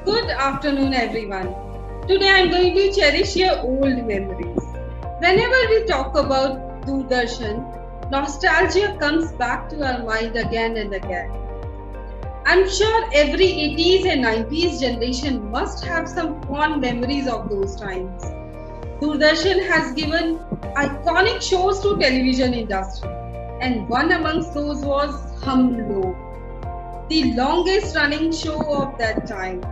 Good afternoon, everyone. Today I'm going to cherish your old memories. Whenever we talk about Doordarshan, nostalgia comes back to our mind again and again. I'm sure every 80s and 90s generation must have some fond memories of those times. Doordarshan has given iconic shows to television industry, and one amongst those was Hum Log, the longest running show of that time.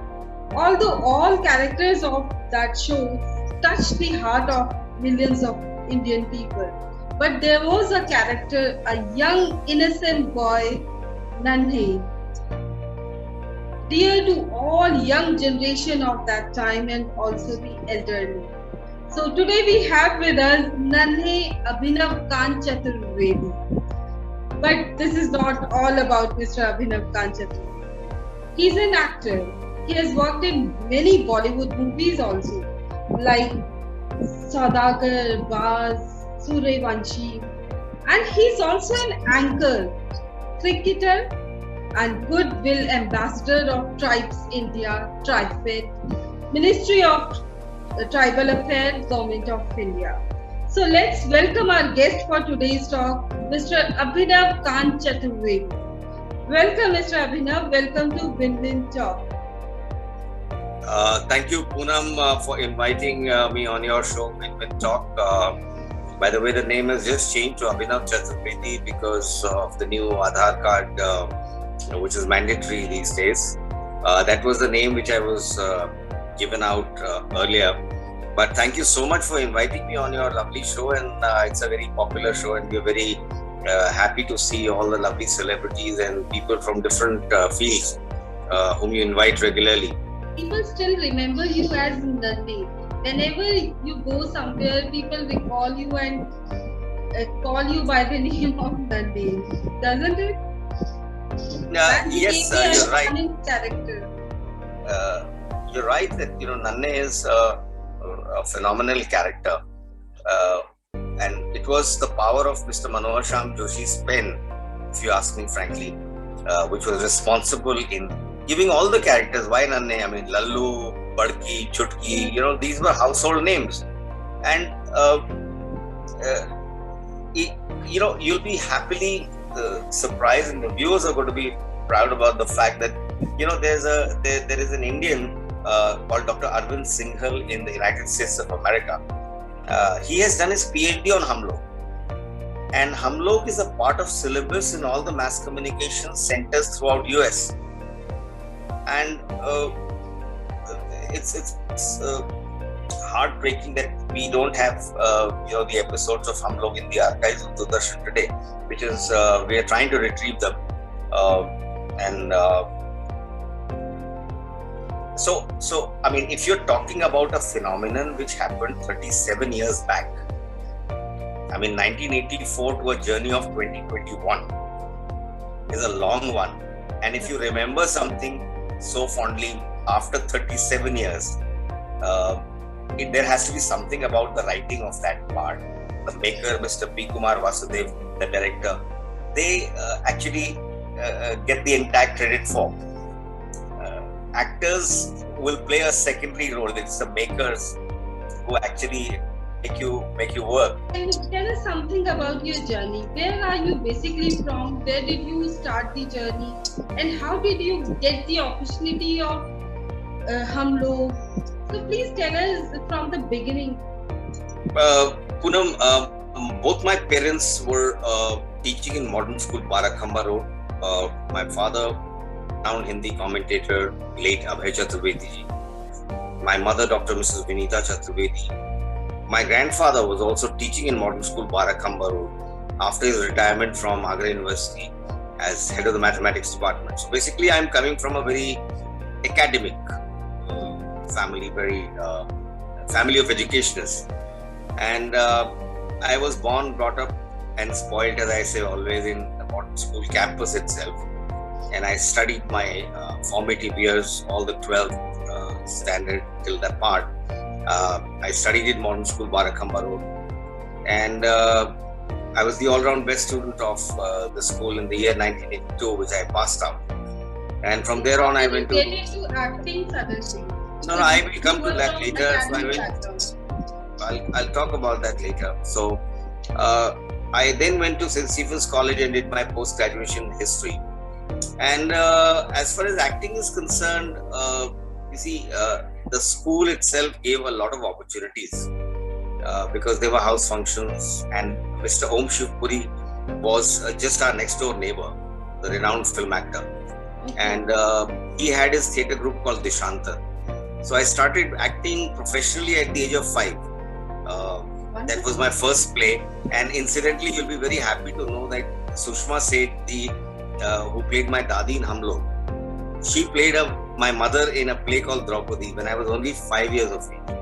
Although all characters of that show touched the heart of millions of Indian people, but there was a character, a young innocent boy, Nanhe, dear to all young generation of that time and also the elderly. So today we have with us Nanhe Abhinav Kant Chaturvedi. But this is not all about Mr. Abhinav Kant Chaturvedi. He's an actor. He has worked in many Bollywood movies also, like Saudagar, Baz, Suryavanshi, and he's also an anchor, cricketer, and goodwill ambassador of Tribes India, TribeFed, Ministry of Tribal Affairs, Government of India. So let's welcome our guest for today's talk, Mr. Abhinav Kant Chaturvedi. Welcome, Mr. Abhinav. Welcome to Win-Win Talk. Thank you, Poonam, for inviting me on your show, Win-Win Talk. By the way, the name has just changed to Abhinav Chaturvedi because of the new Aadhaar card, which is mandatory these days. That was the name which I was given out earlier. But thank you so much for inviting me on your lovely show, and it's a very popular show, and we're very happy to see all the lovely celebrities and people from different fields whom you invite regularly. People still remember you as Nanhe. Whenever you go somewhere, people recall you and call you by the name of Nanhe, doesn't it? Yes, you're right. Character. You're right that Nanhe is a phenomenal character, and it was the power of Mr. Manohar Shyam Joshi's pen, if you ask me frankly, which was responsible in giving all the characters. Why Nanhe? I mean, Lallu, Badki, Chutki, these were household names. And, you'll be happily surprised, and the viewers are going to be proud about the fact that, there is an Indian called Dr. Arvind Singhal in the United States of America. He has done his PhD on Hum Log. And Hum Log is a part of syllabus in all the mass communication centers throughout US. And it's heartbreaking that we don't have the episodes of Hum Log in the archives of Doordarshan today, which is we are trying to retrieve them. So I mean, if you're talking about a phenomenon which happened 37 years back, I mean 1984 to a journey of 2021 is a long one. And if you remember something so fondly after 37 years, there has to be something about the writing of that part. The maker, Mr. P. Kumar Vasudev, the director, they actually get the entire credit for. Actors will play a secondary role. It's the makers who actually make you work. And tell us something about your journey. Where are you basically from? Where did you start the journey? And how did you get the opportunity of Hum Log? So please tell us from the beginning. Poonam, both my parents were teaching in modern school, Barakhamba Road. My father, renowned Hindi commentator, late Abhay Chaturvedi ji. My mother, Dr. Mrs. Vinita Chaturvedi. My grandfather was also teaching in modern school, Barakhamba Road. After his retirement from Agra University, as head of the mathematics department. So basically, I'm coming from a very academic family, very family of educationists. And I was born, brought up, and spoiled, as I say always, in the modern school campus itself. And I studied my formative years, all the 12th standard till that part. I studied in modern school, Barakhamba Road. And I was the all-round best student of the school in the year 1982, which I passed out. And from there on, I went to... Get into acting, Sadarshi. No, I will come to that later. So I'll talk about that later. So I then went to St. Stephen's College and did my post-graduation history. And as far as acting is concerned, you see, the school itself gave a lot of opportunities because there were house functions, and Mr. Om Shivpuri was just our next door neighbor, the renowned film actor. And he had his theatre group called Deshantar. So I started acting professionally at the age of 5. That was my first play. And incidentally, you'll be very happy to know that Sushma Seth, who played my Dadi in Hum Log, she played my mother in a play called Draupadi when I was only 5 years of age.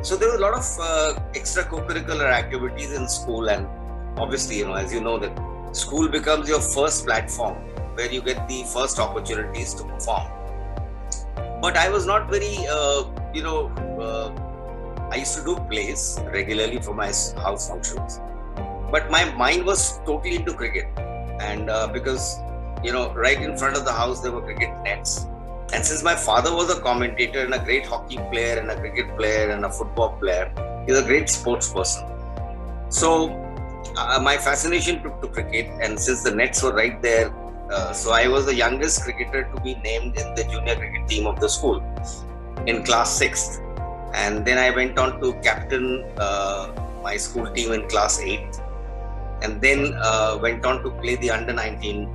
So there was a lot of extracurricular activities in school, and obviously, as you know, that school becomes your first platform where you get the first opportunities to perform. But I was not very, I used to do plays regularly for my house functions. But my mind was totally into cricket. And because, right in front of the house, there were cricket nets. And since my father was a commentator and a great hockey player and a cricket player and a football player, he was a great sports person. So my fascination took to cricket, and since the nets were right there, so I was the youngest cricketer to be named in the junior cricket team of the school in class 6th. And then I went on to captain my school team in class 8th. And then went on to play the under-19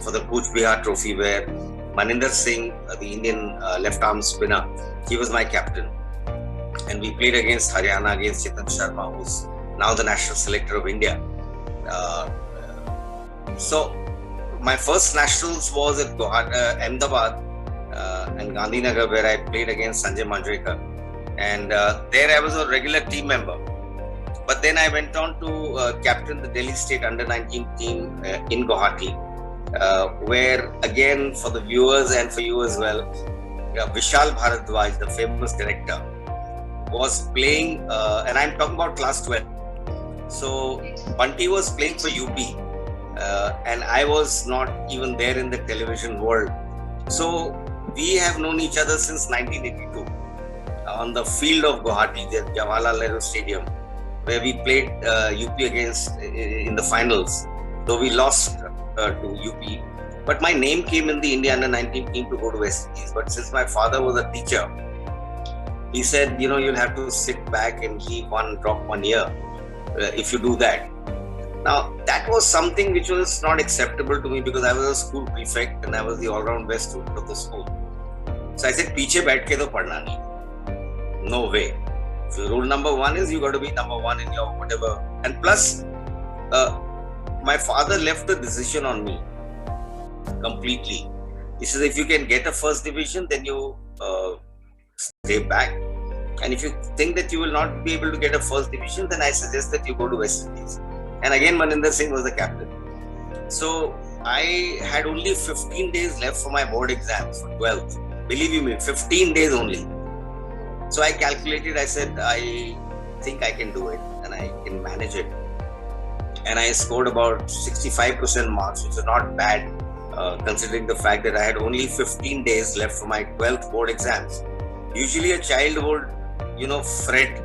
for the Cooch Behar Trophy, where Maninder Singh, the Indian left-arm spinner, he was my captain. And we played against Haryana, against Chetan Sharma, who's now the national selector of India. So my first nationals was at Ahmedabad and Gandhinagar, where I played against Sanjay Manjrekar. And there I was a regular team member. But then I went on to captain the Delhi State Under-19 team in Guwahati, where again, for the viewers and for you as well, Vishal Bharadwaj, the famous director, was playing, and I'm talking about class 12. So Bunty was playing for UP, and I was not even there in the television world. So we have known each other since 1982 on the field of Guwahati, the Jawaharlal Nehru Stadium, where we played UP against in the finals, though we lost to UP. But my name came in the India Under-19 team to go to West Indies. But since my father was a teacher, he said, you'll have to sit back and leave one drop 1 year if you do that. Now, that was something which was not acceptable to me because I was a school prefect and I was the all-round best student of the school. So I said, "Piche baith ke to padhna nahi." No way. So rule number 1 is you got to be number 1 in your whatever. And plus, my father left the decision on me completely. He says, if you can get a first division, then you stay back. And if you think that you will not be able to get a first division, then I suggest that you go to West Indies. And again, Maninder Singh was the captain. So I had only 15 days left for my board exams for 12th. Believe you me, 15 days only. So I calculated, I said, I think I can do it and I can manage it. And I scored about 65% marks, which is not bad considering the fact that I had only 15 days left for my 12th board exams. Usually a child would, fret,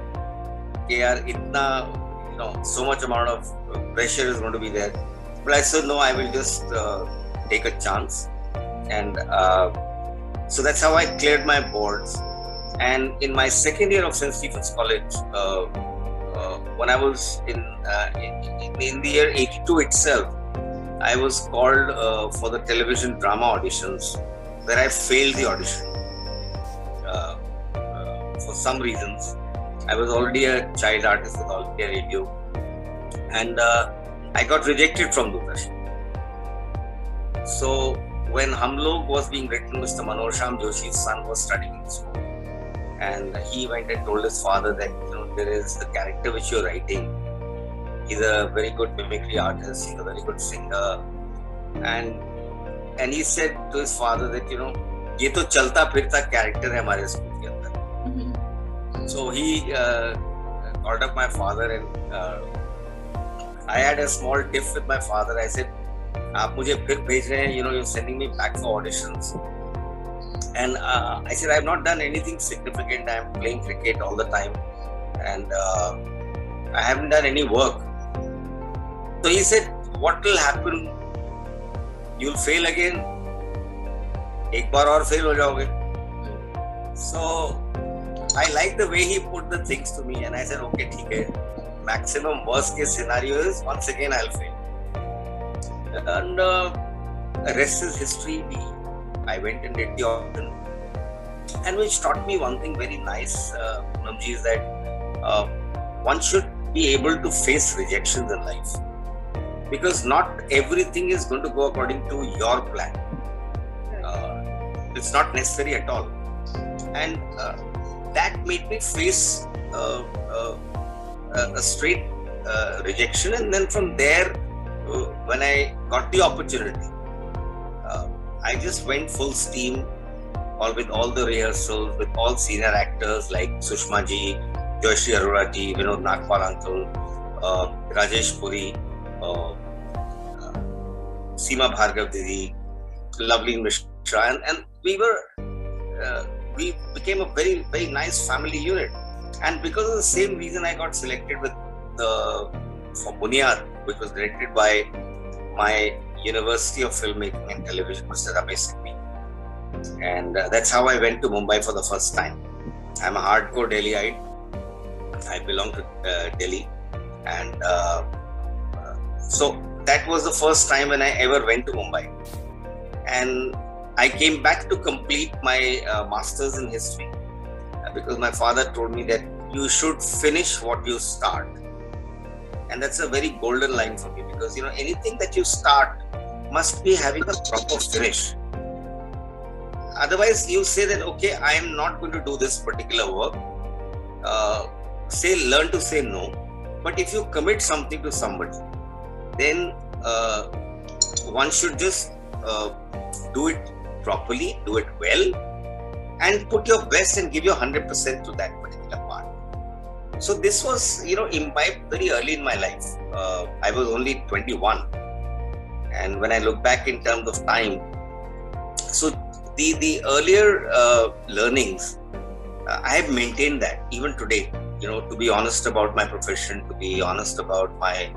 so much amount of pressure is going to be there. But I said, no, I will just take a chance. And so that's how I cleared my boards. And in my second year of St. Stephen's College, when I was in the year 82 itself, I was called for the television drama auditions, where I failed the audition for some reasons. I was already a child artist with All India Radio, and I got rejected from Doordarshan. So when Hum Log was being written, Mr. Manoj Shyam Joshi's son was studying in school, and he went and told his father that there is the character which you're writing. He's a very good mimicry artist. He's a very good singer, and he said to his father that ये तो चलता फिरता character है हमारे school के अंदर. So he called up my father, and I had a small tiff with my father. I said, आप मुझे फिर भेज रहे हैं, you're sending me back for auditions. And I said, I have not done anything significant. I am playing cricket all the time, and I haven't done any work. So he said, what will happen? You'll fail again. एक बार और fail हो जाओगे. So I like the way he put the things to me, and I said, okay, ठीक है. Maximum worst case scenario is once again I'll fail. And rest is history. I went and did the audition, and which taught me one thing very nice, Poonamji, is that one should be able to face rejections in life, because not everything is going to go according to your plan. It's not necessary at all, and that made me face a straight rejection. And then from there, when I got the opportunity, I just went full steam, with all the rehearsals, with all senior actors like Sushma ji, Joyshri Arora ji, Vinod Nagpal uncle, Rajesh Puri, Seema Bhargav Didi, Lovely Mishra, and we became a very, very nice family unit. And because of the same reason, I got selected for Bunyad, which was directed by my University of Filmmaking and Television, Mr. Ramesh Singhvi. And that's how I went to Mumbai for the first time. I'm a hardcore Delhiite. I belong to Delhi. And so that was the first time when I ever went to Mumbai. And I came back to complete my master's in history, because my father told me that you should finish what you start. And that's a very golden line for me, because anything that you start must be having a proper finish. Otherwise, you say that, okay, I am not going to do this particular work. Learn to say no. But if you commit something to somebody, then one should just do it properly, do it well, and put your best and give your 100% to that particular part. So this was, imbibed very early in my life. I was only 21. And when I look back in terms of time, so the earlier learnings, I have maintained that even today, to be honest about my profession, to be honest about my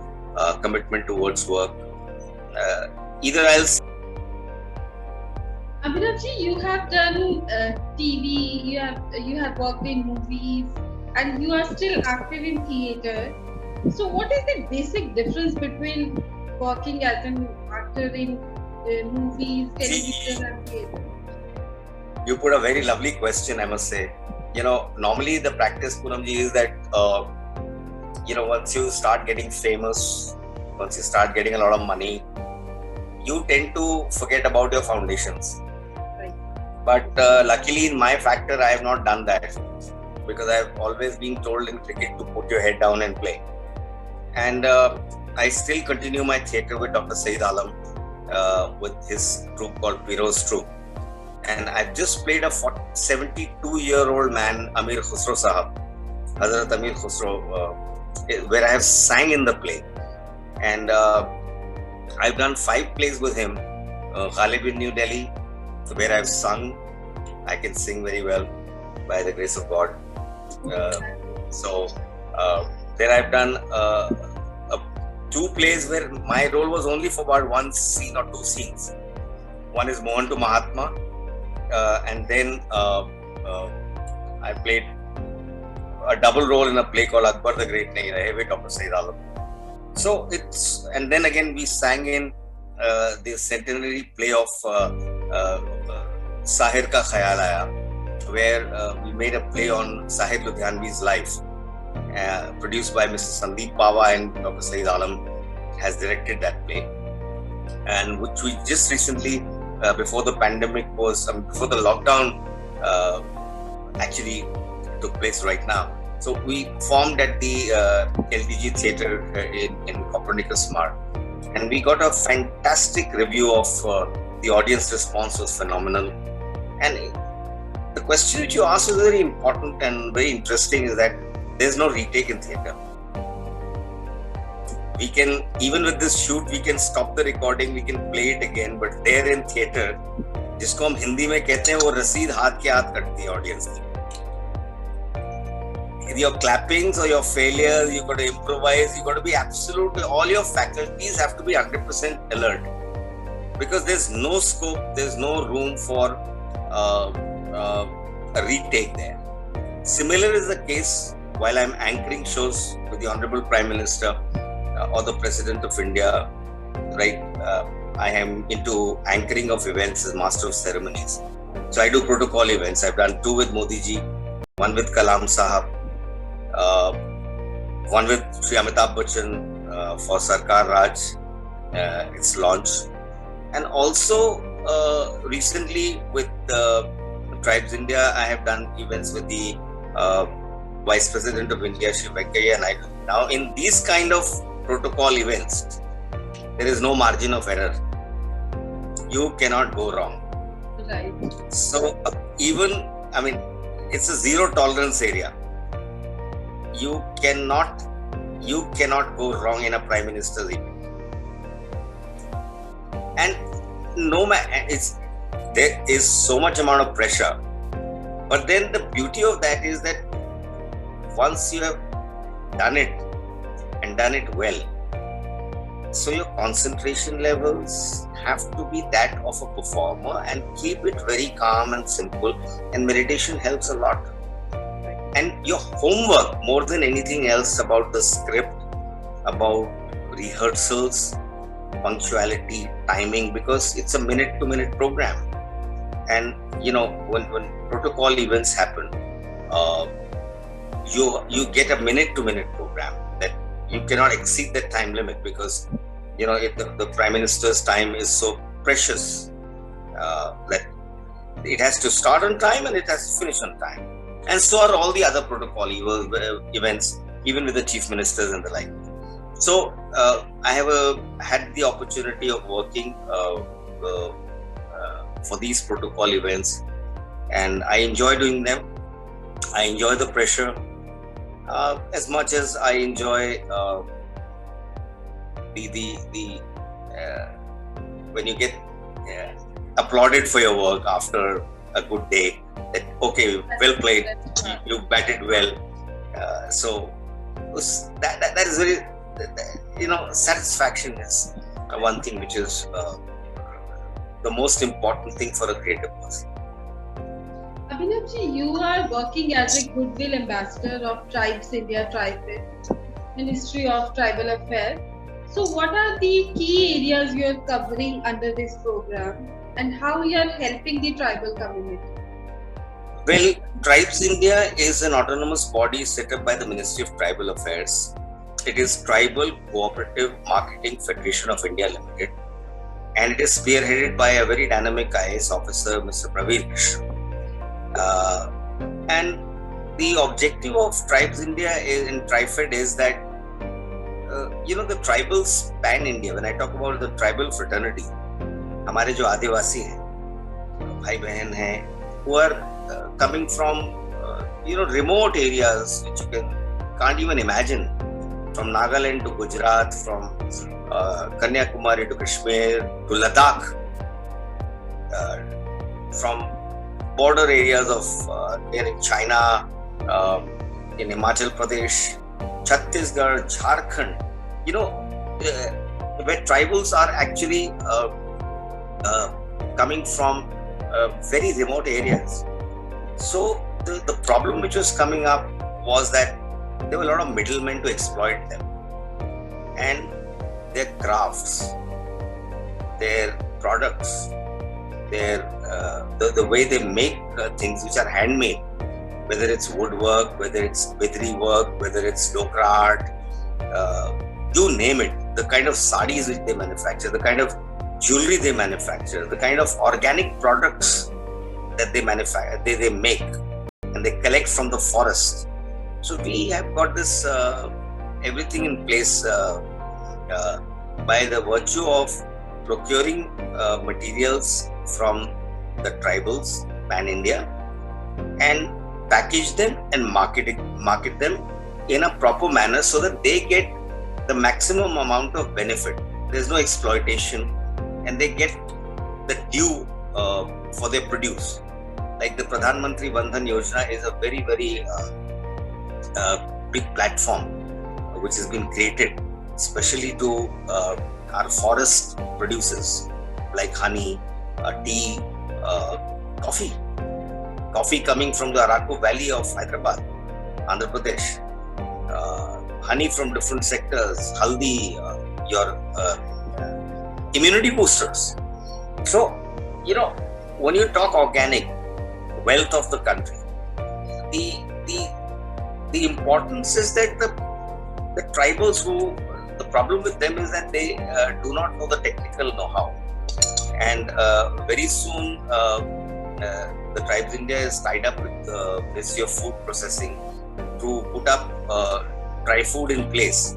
commitment towards work. Either I'll say, Abhinavji, you have done TV, you have worked in movies, and you are still active in theatre. So what is the basic difference between working as an actor in movies, television and theatre? You put a very lovely question, I must say. Normally the practice, Poonamji, is that once you start getting famous, once you start getting a lot of money, you tend to forget about your foundations. Right. But luckily in my factor, I have not done that, because I have always been told in cricket to put your head down and play. And I still continue my theatre with Dr. Saeed Alam, with his troupe called Piro's Troupe. And I've just played a 72-year-old man, Amir Khusro Sahab, Hazrat Amir Khusro, where I have sang in the play. And I've done 5 plays with him. Ghalib in New Delhi, where I've sung. I can sing very well, by the grace of God. Then I've done 2 plays where my role was only for about 1 scene or 2 scenes. One is Mohan to Mahatma, and then I played a double role in a play called Akbar the Great Nahi Rahe with Dr. Saeed Alam. So and then again we sang in the centenary play of Sahir Ka Khayal Aaya, where we made a play on Sahir Ludhianvi's life, produced by Mr. Sandeep Pava, and Dr. Saeed Alam has directed that play. and which we just recently, before the pandemic before the lockdown actually took place right now. So we formed at the LTG Theatre in Copernicus Mart, and we got a fantastic review of the audience response was phenomenal. And the question which you asked is very important and very interesting, is that there's no retake in theatre. We can, even with this shoot, we can stop the recording, we can play it again, but there in theatre, जिसको हम हिंदी में कहते हैं, वो रसीद हाथ के हाथ कटती है audience की. Your clappings or your failures, you got to improvise, you got to be absolutely, all your faculties have to be 100% alert, because there's no scope, there's no room for a retake there. Similar is the case while I'm anchoring shows with the Honorable Prime Minister or the President of India, right? I am into anchoring of events as Master of Ceremonies. So I do protocol events. I've done 2 with Modi ji, 1 with Kalam Sahab, 1 with Shri Amitabh Bachchan for Sarkar Raj, its launch. And also recently with Tribes India, I have done events with the Vice President of India, Shri Venkaiah Naidu. Now in these kind of protocol events, there is no margin of error. You cannot go wrong. Right. So even, I mean, it's a zero tolerance area. You cannot go wrong in a Prime Minister's event. And there is so much amount of pressure. But then the beauty of that is that once you have done it and done it well, so your concentration levels have to be that of a performer, and keep it very calm and simple, and meditation helps a lot. And your homework, more than anything else, about the script, about rehearsals, punctuality, timing, because it's a minute-to-minute program. And you know, when protocol events happen, you get a minute-to-minute program that you cannot exceed that time limit, because you know the Prime Minister's time is so precious that it has to start on time and it has to finish on time. And so are all the other protocol events, even with the chief ministers and the like. So I have had the opportunity of working for these protocol events, and I enjoy doing them. I enjoy the pressure as much as I enjoy when you get applauded for your work after a good day. That okay, well played, you batted well. So that is very, you know, satisfaction is one thing which is the most important thing for a creative person. Abhinavji, you are working as a Goodwill Ambassador of Tribes India TriFed, Ministry of Tribal Affairs. So what are the key areas you are covering under this program, and how you are helping the tribal community? Well, Tribes India is an autonomous body set up by the Ministry of Tribal Affairs. It is Tribal Cooperative Marketing Federation of India Limited, and it is spearheaded by a very dynamic IAS officer, Mr. Praveen Krishna. And the objective of Tribes India in TriFed is that you know, the tribals pan India. When I talk about the tribal fraternity, हमारे जो आदिवासी हैं, भाई बहन हैं, who are coming from you know, remote areas which you can't even imagine, from Nagaland to Gujarat, from Kanyakumari to Kashmir to Ladakh, from border areas of in China, in Himachal Pradesh, Chhattisgarh, Jharkhand, you know, where tribals are actually coming from very remote areas. So the problem which was coming up was that there were a lot of middlemen to exploit them, and their crafts, their products, their the way they make things which are handmade, whether it's woodwork, whether it's bidri work, whether it's dokra art, you name it, the kind of sarees which they manufacture, the kind of jewelry they manufacture, the kind of organic products that they manufacture, they make, and they collect from the forest. So we have got this everything in place by the virtue of procuring materials from the tribals pan-India and package them and market them in a proper manner so that they get the maximum amount of benefit. There's no exploitation, and they get the due for their produce. Like the Pradhan Mantri Bandhan Yojana is a very, very big platform which has been created especially to our forest producers like honey, tea, coffee. Coffee coming from the Araku Valley of Hyderabad, Andhra Pradesh. Honey from different sectors, haldi, your immunity boosters. So, when you talk organic, wealth of the country, the importance is that the tribals the problem with them is that they do not know the technical know-how. And very soon, the Tribes India is tied up with the Ministry of Food Processing to put up dry food in place,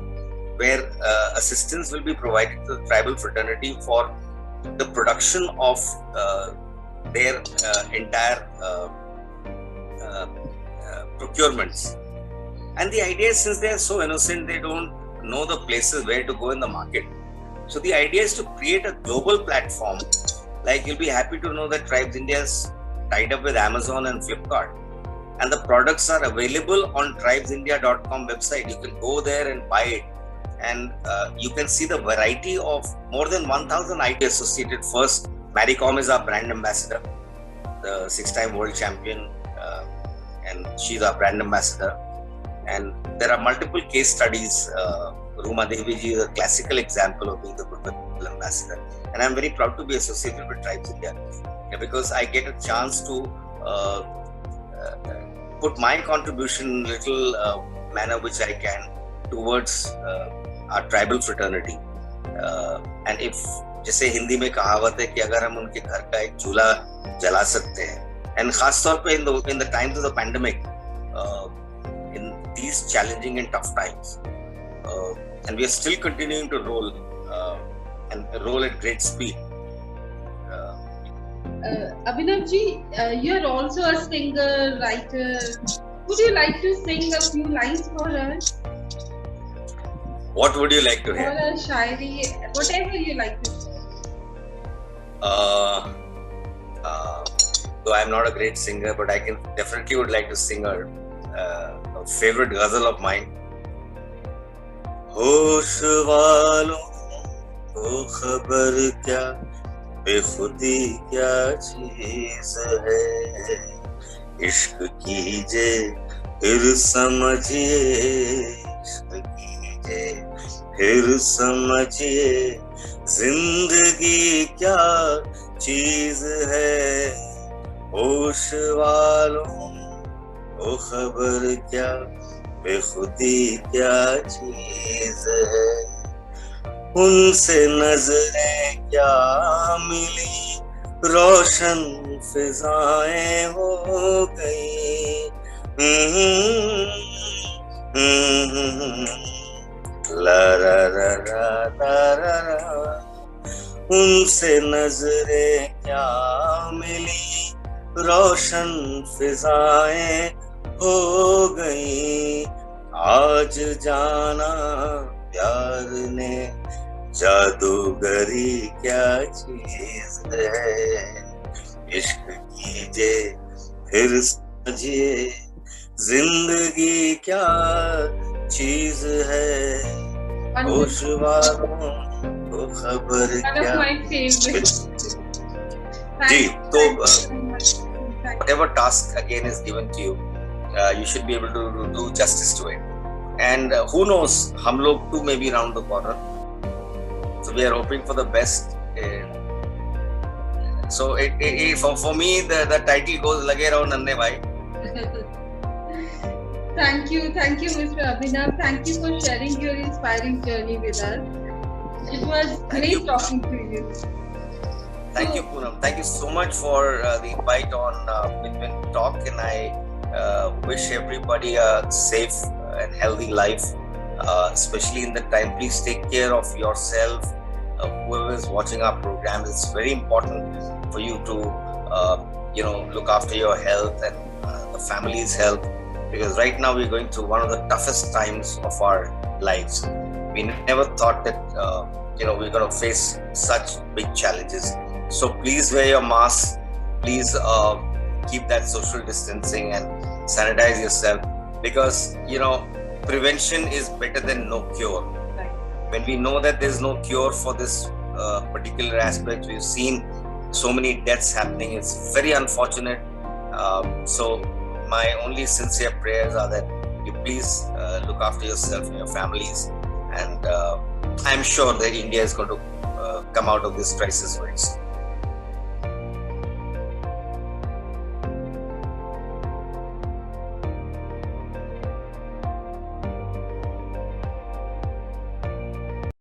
where assistance will be provided to the tribal fraternity for the production of their entire procurements. And the idea is, since they are so innocent, they don't know the places where to go in the market. So the idea is to create a global platform. Like, you'll be happy to know that Tribes India is tied up with Amazon and Flipkart, and the products are available on tribesindia.com website. You can go there and buy it, and you can see the variety of more than 1,000 items associated. First, Mary Kom is our brand ambassador, the 6-time world champion, and she's our brand ambassador. And there are multiple case studies. Ruma Devi ji is a classical example of being the goodwill ambassador, and I'm very proud to be associated with Tribes India, because I get a chance to put my contribution in little manner which I can towards our tribal fraternity. And if, जैसे हिंदी में कहावत है कि अगर हम उनके घर का एक चूल्हा जला सकते हैं, and खास तौर पे in the times of the pandemic, in these challenging and tough times, and we are still continuing to roll at great speed. Abhinav ji, you are also a singer, writer. Would you like to sing a few lines for us? What would you like to hear? Or a shairi, whatever you like to sing. Though I'm not a great singer, but I definitely would like to sing a favorite ghazal of mine. होश वालों को खबर क्या, बेखुदी क्या चीज है, इश्क कीजिए फिर समझिए, इश्क कीजिए फिर समझिए, जिंदगी क्या चीज है, होश वालों को खबर क्या, बेखुदी क्या चीज है, उनसे नजरें क्या मिली, रोशन फिजाएं हो गई, ला रा रा रा रा रा, उनसे नजरें क्या मिली, रोशन फिजाएं हो गई, आज जाना प्यार ने जादूगरी क्या चीज है, इश्क कीजिए फिर समझिए, जिंदगी क्या चीज है, होश वालों को खबर क्या। जी, तो whatever task again is given to you, you should be able to do justice to it. And who knows, hum log too may be around the corner. So we are hoping for the best. So for me, the title goes Lage Raho Nanne Bhai. Thank you, Mr. Abhinav. Thank you for sharing your inspiring journey with us. It was great talking to you. Thank you, Poonam. Thank you so much for the invite on Win-Win Talk, and I wish everybody a safe and healthy life, especially in the time. Please take care of yourself. Whoever is watching our program, it's very important for you to look after your health and the family's health, because right now we're going through one of the toughest times of our lives. We never thought that we're going to face such big challenges. So please wear your mask. Please keep that social distancing and sanitize yourself, because prevention is better than no cure. When we know that there's no cure for this particular aspect, we've seen so many deaths happening. It's very unfortunate. So my only sincere prayers are that you please look after yourself and your families, and I'm sure that India is going to come out of this crisis very soon.